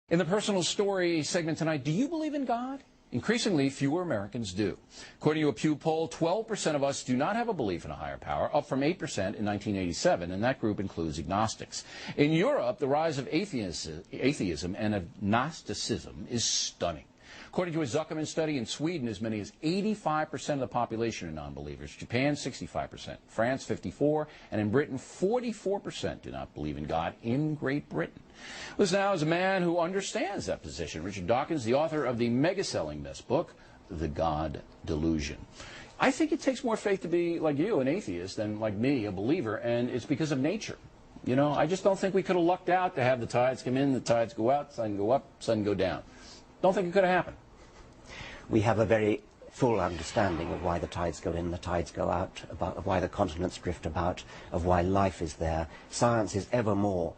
In the personal story segment tonight, do you believe in God? Increasingly, fewer Americans do. According to a Pew poll, 12% of us do not have a belief in a higher power, up from 8% in 1987, and that group includes agnostics. In Europe, the rise of atheism and of Gnosticism is stunning. According to a Zuckerman study, in Sweden, as many as 85% of the population are non-believers. Japan, 65%. France, 54%. And in Britain, 44% do not believe in God in Great Britain. Listen now is a man who understands that position. Richard Dawkins, the author of the mega-selling best book, The God Delusion. I think it takes more faith to be like you, an atheist, than like me, a believer, and it's because of nature. You know, I just don't think we could have lucked out to have the tides come in, the tides go out, sun go up, sun go down. Don't think it could have happened. We have a very full understanding of why the tides go in, the tides go out, of why the continents drift about, of why life is there. Science is ever more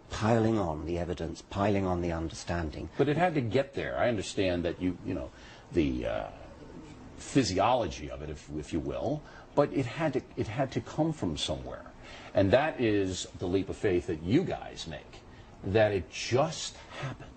piling on the evidence, piling on the understanding. But it had to get there. I understand that you know, the physiology of it, if you will, but it had to come from somewhere. And that is the leap of faith that you guys make, that it just happened.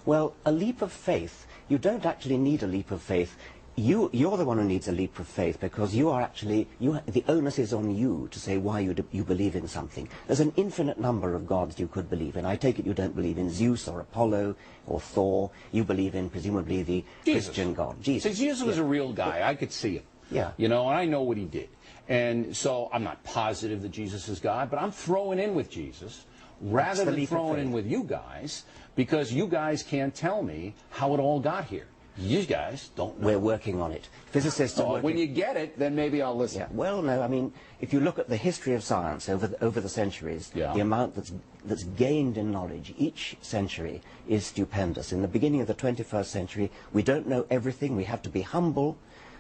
Well, a leap of faith, you don't actually need a leap of faith. You're the one who needs a leap of faith because you are actually, the onus is on you to say why you believe in something. There's an infinite number of gods you could believe in. I take it you don't believe in Zeus or Apollo or Thor. You believe in, presumably, the Christian God, Jesus. See, Jesus was a real guy. I could see him. Yeah. You know, and I know what he did. And so I'm not positive that Jesus is God, but I'm throwing in with Jesus rather than throwing in with you guys, because you guys can't tell me how it all got here. You guys don't know. We're working on it. Physicists are working. When you get it, then maybe I'll listen. Yeah. Well, no, I mean, if you look at the history of science over the centuries, the amount that's gained in knowledge each century is stupendous. In the beginning of the 21st century, we don't know everything. We have to be humble.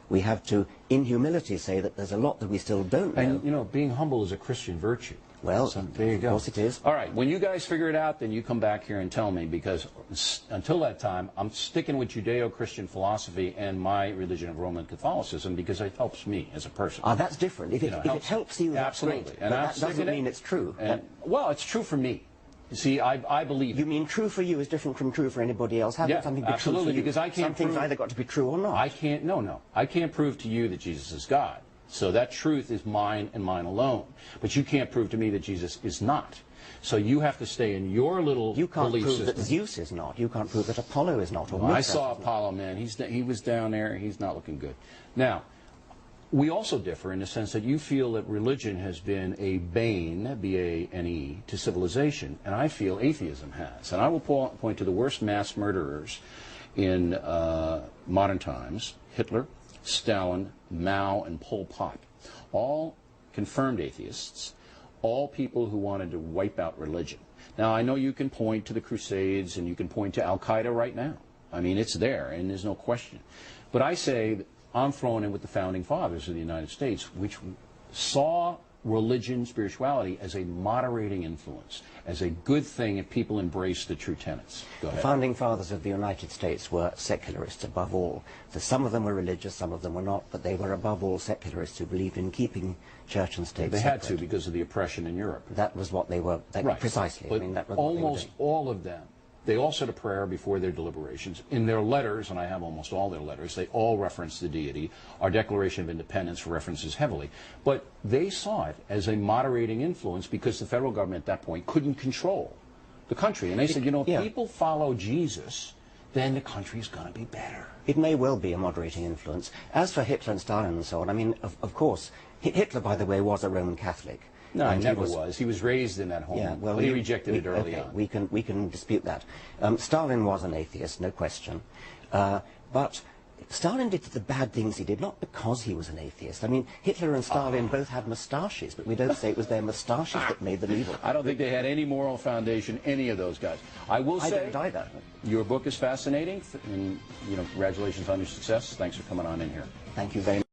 We have to, in humility, say that there's a lot that we still don't know. And, you know, being humble is a Christian virtue. Well, so there you go. Of course it is. All right, when you guys figure it out, then you come back here and tell me, because until that time, I'm sticking with Judeo-Christian philosophy and my religion of Roman Catholicism because it helps me as a person. Ah, that's different. If it helps you, that's absolutely. Great. And that doesn't mean it's true. Well, it's true for me. You see, I believe. You mean true for you is different from true for anybody else? How can something be absolutely, true for you? Because I can't Something's either got to be true or not. I can't. No. I can't prove to you that Jesus is God. So that truth is mine and mine alone. But you can't prove to me that Jesus is not. So you have to stay in your little You can't belief prove system. that Zeus is not. You can't prove that Apollo is not. Or I saw Apollo, man. He was down there. He's not looking good. Now, we also differ in the sense that you feel that religion has been a bane, B-A-N-E, to civilization, and I feel atheism has. And I will point to the worst mass murderers in modern times: Hitler, Stalin, Mao, and Pol Pot. All confirmed atheists, all people who wanted to wipe out religion. Now, I know you can point to the Crusades and you can point to Al-Qaeda right now. I mean, it's there, and there's no question. But I say that I'm throwing in with the founding fathers of the United States, which saw religion, spirituality, as a moderating influence, as a good thing if people embrace the true tenets. Go ahead. The founding fathers of the United States were secularists above all. Some of them were religious, some of them were not, but they were above all secularists who believed in keeping church and state They separate. had to because of the oppression in Europe. That was what they were, right. Precisely. But I mean, that was almost all of them, they all said a prayer before their deliberations. In their letters, and I have almost all their letters, they all reference the deity. Our Declaration of Independence references heavily. But they saw it as a moderating influence because the federal government at that point couldn't control the country. And they said, you know, if people follow Jesus, then the country's going to be better. It may well be a moderating influence. As for Hitler and Stalin and so on, I mean, of course, Hitler, by the way, was a Roman Catholic. No, he never was. He was raised in that home. Yeah, well, but he rejected it early on. We can dispute that. Stalin was an atheist, no question. But Stalin did the bad things he did, not because he was an atheist. I mean, Hitler and Stalin both had moustaches, but we don't say it was their moustaches that made them evil. I don't think they had any moral foundation, any of those guys. I will say, I don't either. Your book is fascinating, and, you know, congratulations on your success. Thanks for coming on in here. Thank you very much.